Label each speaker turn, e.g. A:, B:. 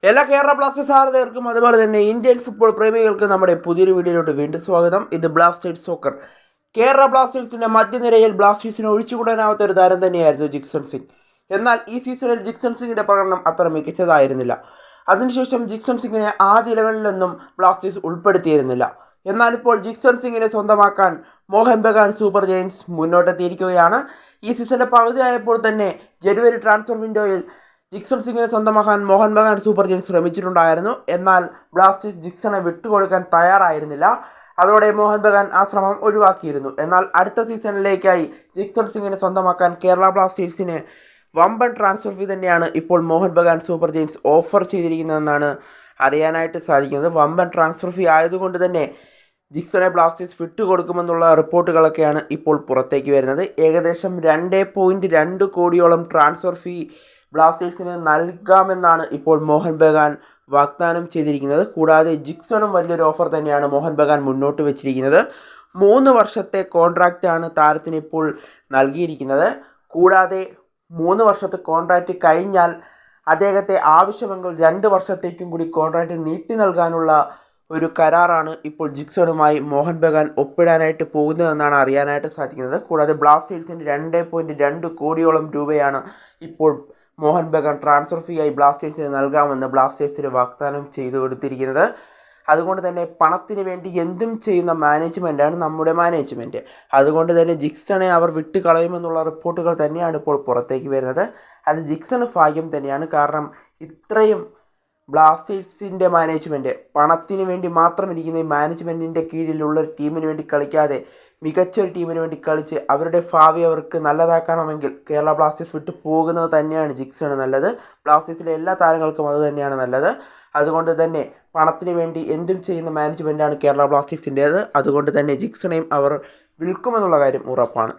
A: എല്ലാ കേരള ബ്ലാസ്റ്റേഴ്സ് ആരാധകർക്കും അതുപോലെ തന്നെ ഇന്ത്യൻ ഫുട്ബോൾ പ്രേമികൾക്കും നമ്മുടെ പുതിയൊരു വീഡിയോയിലോട്ട് വീണ്ടും സ്വാഗതം. ഇത് ബ്ലാസ്റ്റേഴ്സ് സോക്കർ. കേരള ബ്ലാസ്റ്റേഴ്സിന്റെ മധ്യനിരയിൽ ബ്ലാസ്റ്റേഴ്സിന് ഒഴിച്ചുകൂടാനാവാത്ത ഒരു താരം തന്നെയായിരുന്നു ജിക്സൺ സിംഗ്. എന്നാൽ ഈ സീസണിൽ ജിക്സൺ സിംഗിന്റെ പ്രകടനം അത്ര മികച്ചതായിരുന്നില്ല. അതിനുശേഷം ജിക്സൺ സിംഗിനെ ആദ്യ ഇലവനിലൊന്നും ബ്ലാസ്റ്റേഴ്സ് ഉൾപ്പെടുത്തിയിരുന്നില്ല. എന്നാൽ ഇപ്പോൾ ജിക്സൺ സിംഗിനെ സ്വന്തമാക്കാൻ മോഹൻ ബഗാൻ സൂപ്പർ ജയൻസ് മുന്നോട്ടെത്തിയിരിക്കുകയാണ്. ഈ സീസണിന്റെ പകുതിയായപ്പോൾ തന്നെ ജനുവരി ട്രാൻസ്ഫർ വിൻഡോയിൽ ജിക്സൺ സിംഗിനെ സ്വന്തമാക്കാൻ മോഹൻ ബഗാൻ സൂപ്പർ ജയൻസ് ശ്രമിച്ചിട്ടുണ്ടായിരുന്നു. എന്നാൽ ബ്ലാസ്റ്റേഴ്സ് ജിക്സണെ വിട്ടുകൊടുക്കാൻ തയ്യാറായിരുന്നില്ല. അതോടെ മോഹൻ ബഗാൻ ആ ശ്രമം ഒഴിവാക്കിയിരുന്നു. എന്നാൽ അടുത്ത സീസണിലേക്കായി ജിക്സൺ സിംഗിനെ സ്വന്തമാക്കാൻ കേരള ബ്ലാസ്റ്റേഴ്സിന് വമ്പൻ ട്രാൻസ്ഫർ ഫീ തന്നെയാണ് ഇപ്പോൾ Mohun Bagan super giants offer ചെയ്തിരിക്കുന്നതെന്നാണ് അറിയാനായിട്ട് സാധിക്കുന്നത്. വമ്പൻ ട്രാൻസ്ഫർ ഫീ ആയതുകൊണ്ട് തന്നെ ജിക്സണെ ബ്ലാസ്റ്റേഴ്സ് വിട്ടുകൊടുക്കുമെന്നുള്ള റിപ്പോർട്ടുകളൊക്കെയാണ് ഇപ്പോൾ പുറത്തേക്ക് വരുന്നത്. ഏകദേശം 2.2 കോടിയോളം ട്രാൻസ്ഫർ ഫീ ബ്ലാസ്റ്റേഴ്സിന് നൽകാമെന്നാണ് ഇപ്പോൾ മോഹൻ ബഗാൻ വാഗ്ദാനം ചെയ്തിരിക്കുന്നത്. കൂടാതെ ജിക്സണും വലിയൊരു ഓഫർ തന്നെയാണ് മോഹൻ ബഗാൻ മുന്നോട്ട് വെച്ചിരിക്കുന്നത്. 3 വർഷത്തെ കോൺട്രാക്റ്റാണ് താരത്തിന് ഇപ്പോൾ നൽകിയിരിക്കുന്നത്. കൂടാതെ 3 വർഷത്തെ കോൺട്രാക്റ്റ് കഴിഞ്ഞാൽ അദ്ദേഹത്തെ ആവശ്യമെങ്കിൽ 2 വർഷത്തേക്കും കൂടി കോൺട്രാക്റ്റ് നീട്ടി നൽകാനുള്ള ഒരു കരാറാണ് ഇപ്പോൾ ജിക്സണുമായി മോഹൻ ബഗാൻ ഒപ്പിടാനായിട്ട് പോകുന്നതെന്നാണ് അറിയാനായിട്ട് സാധിക്കുന്നത്. കൂടാതെ ബ്ലാസ്റ്റേഴ്സിന് 2.2 കോടിയോളം രൂപയാണ് ഇപ്പോൾ മോഹൻ ബഗാൻ ട്രാൻസ്ഫർ ഫീ ആയി ബ്ലാസ്റ്റേഴ്സിന് നൽകാമെന്ന് ബ്ലാസ്റ്റേഴ്സിന് വാഗ്ദാനം ചെയ്തു കൊടുത്തിരിക്കുന്നത്. അതുകൊണ്ട് തന്നെ പണത്തിന് വേണ്ടി എന്തും ചെയ്യുന്ന മാനേജ്മെൻറ്റാണ് നമ്മുടെ മാനേജ്മെൻറ്റ്. അതുകൊണ്ട് തന്നെ ജിക്സണെ അവർ വിട്ട് കളയുമെന്നുള്ള റിപ്പോർട്ടുകൾ തന്നെയാണ് ഇപ്പോൾ പുറത്തേക്ക് വരുന്നത്. അത് ജിക്സണ് ഭാഗ്യം തന്നെയാണ്. കാരണം ഇത്രയും ബ്ലാസ്റ്റേഴ്സിൻ്റെ മാനേജ്മെൻറ്റ് പണത്തിന് വേണ്ടി മാത്രം ഇരിക്കുന്ന ഈ മാനേജ്മെൻറ്റിൻ്റെ കീഴിലുള്ള ഒരു ടീമിന് വേണ്ടി കളിക്കാതെ മികച്ചൊരു ടീമിന് വേണ്ടി കളിച്ച് അവരുടെ ഭാവി അവർക്ക് നല്ലതാക്കണമെങ്കിൽ കേരള ബ്ലാസ്റ്റേഴ്സ് വിട്ടു പോകുന്നത് തന്നെയാണ് ജിക്സണ് നല്ലത്. ബ്ലാസ്റ്റേഴ്സിലെ എല്ലാ താരങ്ങൾക്കും അത് തന്നെയാണ് നല്ലത്. അതുകൊണ്ട് തന്നെ പണത്തിന് വേണ്ടി എന്തും ചെയ്യുന്ന മാനേജ്മെൻറ്റാണ് കേരള ബ്ലാസ്റ്റേഴ്സിൻ്റേത്. അതുകൊണ്ട് തന്നെ ജിക്സണെയും അവർ വിൽക്കുമെന്നുള്ള കാര്യം ഉറപ്പാണ്.